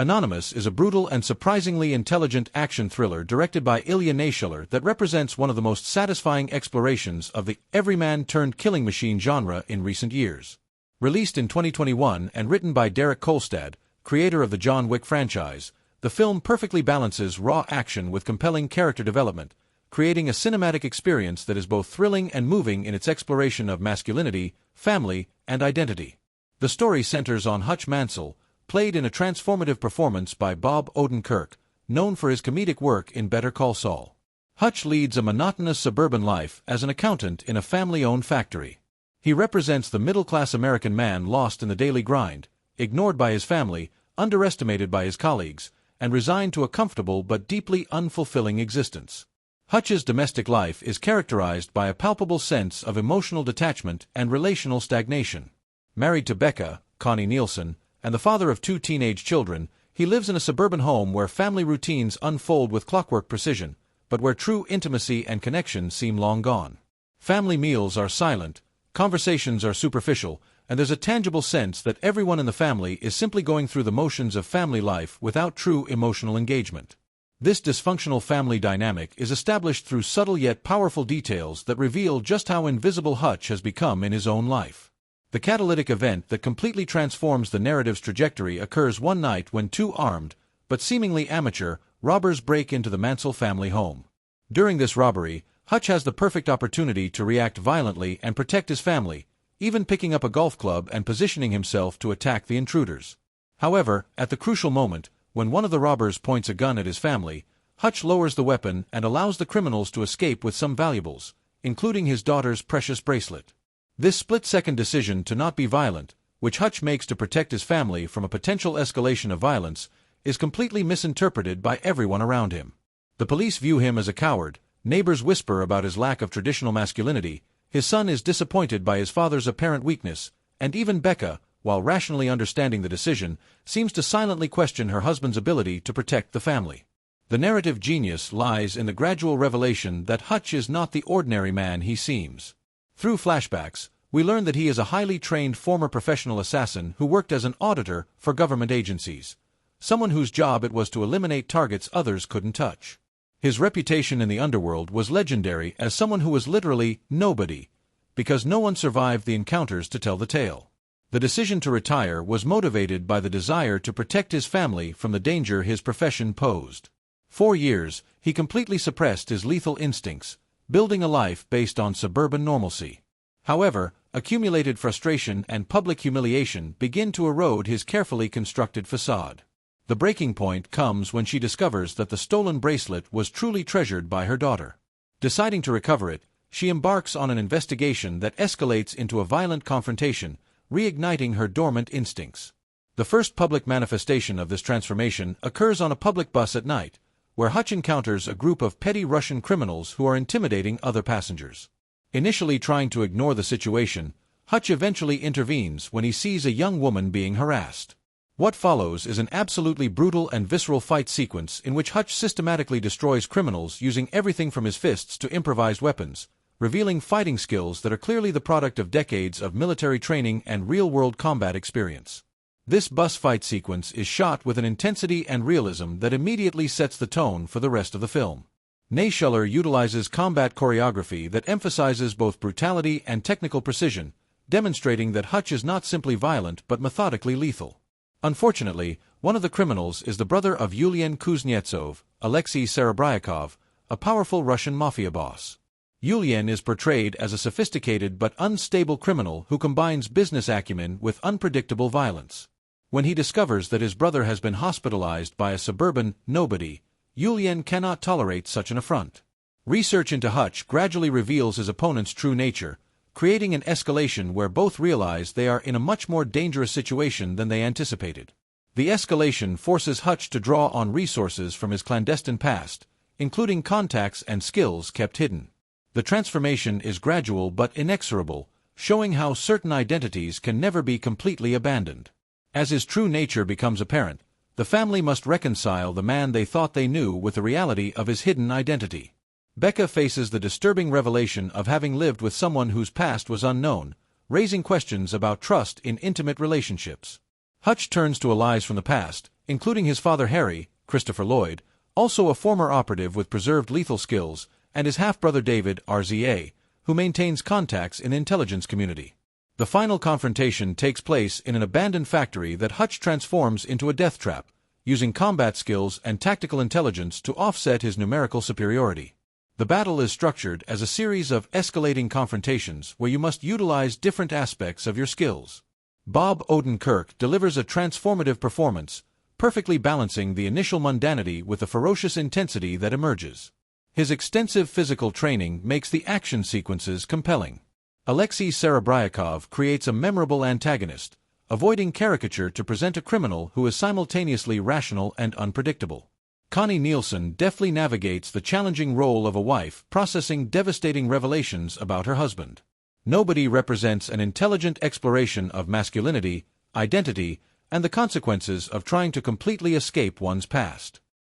Anonymous is a brutal and surprisingly intelligent action thriller directed by Ilya Naishuller that represents one of the most satisfying explorations of the everyman-turned-killing machine genre in recent years. Released in 2021 and written by Derek Kolstad, creator of the John Wick franchise, the film perfectly balances raw action with compelling character development, creating a cinematic experience that is both thrilling and moving in its exploration of masculinity, family, and identity. The story centers on Hutch Mansell, played in a transformative performance by Bob Odenkirk, known for his comedic work in Better Call Saul. Hutch leads a monotonous suburban life as an accountant in a family-owned factory. He represents the middle-class American man lost in the daily grind, ignored by his family, underestimated by his colleagues, and resigned to a comfortable but deeply unfulfilling existence. Hutch's domestic life is characterized by a palpable sense of emotional detachment and relational stagnation. Married to Becca, Connie Nielsen, and the father of 2 teenage children, he lives in a suburban home where family routines unfold with clockwork precision, but where true intimacy and connection seem long gone. Family meals are silent, conversations are superficial, and there's a tangible sense that everyone in the family is simply going through the motions of family life without true emotional engagement. This dysfunctional family dynamic is established through subtle yet powerful details that reveal just how invisible Hutch has become in his own life. The catalytic event that completely transforms the narrative's trajectory occurs one night when 2 armed, but seemingly amateur, robbers break into the Mansell family home. During this robbery, Hutch has the perfect opportunity to react violently and protect his family, even picking up a golf club and positioning himself to attack the intruders. However, at the crucial moment, when one of the robbers points a gun at his family, Hutch lowers the weapon and allows the criminals to escape with some valuables, including his daughter's precious bracelet. This split-second decision to not be violent, which Hutch makes to protect his family from a potential escalation of violence, is completely misinterpreted by everyone around him. The police view him as a coward, neighbors whisper about his lack of traditional masculinity, his son is disappointed by his father's apparent weakness, and even Becca, while rationally understanding the decision, seems to silently question her husband's ability to protect the family. The narrative genius lies in the gradual revelation that Hutch is not the ordinary man he seems. Through flashbacks, we learn that he is a highly trained former professional assassin who worked as an auditor for government agencies, someone whose job it was to eliminate targets others couldn't touch. His reputation in the underworld was legendary as someone who was literally nobody, because no one survived the encounters to tell the tale. The decision to retire was motivated by the desire to protect his family from the danger his profession posed. For years, he completely suppressed his lethal instincts, building a life based on suburban normalcy. However, accumulated frustration and public humiliation begin to erode his carefully constructed facade. The breaking point comes when she discovers that the stolen bracelet was truly treasured by her daughter. Deciding to recover it, she embarks on an investigation that escalates into a violent confrontation, reigniting her dormant instincts. The first public manifestation of this transformation occurs on a public bus at night, where Hutch encounters a group of petty Russian criminals who are intimidating other passengers. Initially trying to ignore the situation, Hutch eventually intervenes when he sees a young woman being harassed. What follows is an absolutely brutal and visceral fight sequence in which Hutch systematically destroys criminals using everything from his fists to improvised weapons, revealing fighting skills that are clearly the product of decades of military training and real-world combat experience. This bus fight sequence is shot with an intensity and realism that immediately sets the tone for the rest of the film. Naishuller utilizes combat choreography that emphasizes both brutality and technical precision, demonstrating that Hutch is not simply violent but methodically lethal. Unfortunately, one of the criminals is the brother of Yulian Kuznetsov, Alexei Serebryakov, a powerful Russian mafia boss. Yulian is portrayed as a sophisticated but unstable criminal who combines business acumen with unpredictable violence. When he discovers that his brother has been hospitalized by a suburban nobody, Yulian cannot tolerate such an affront. Research into Hutch gradually reveals his opponent's true nature, creating an escalation where both realize they are in a much more dangerous situation than they anticipated. The escalation forces Hutch to draw on resources from his clandestine past, including contacts and skills kept hidden. The transformation is gradual but inexorable, showing how certain identities can never be completely abandoned. As his true nature becomes apparent, the family must reconcile the man they thought they knew with the reality of his hidden identity. Becca faces the disturbing revelation of having lived with someone whose past was unknown, raising questions about trust in intimate relationships. Hutch turns to allies from the past, including his father Harry, Christopher Lloyd, also a former operative with preserved lethal skills, and his half-brother David, RZA, who maintains contacts in the intelligence community. The final confrontation takes place in an abandoned factory that Hutch transforms into a death trap, using combat skills and tactical intelligence to offset his numerical superiority. The battle is structured as a series of escalating confrontations where you must utilize different aspects of your skills. Bob Odenkirk delivers a transformative performance, perfectly balancing the initial mundanity with the ferocious intensity that emerges. His extensive physical training makes the action sequences compelling. Alexei Serebryakov creates a memorable antagonist, avoiding caricature to present a criminal who is simultaneously rational and unpredictable. Connie Nielsen deftly navigates the challenging role of a wife processing devastating revelations about her husband. Nobody represents an intelligent exploration of masculinity, identity, and the consequences of trying to completely escape one's past.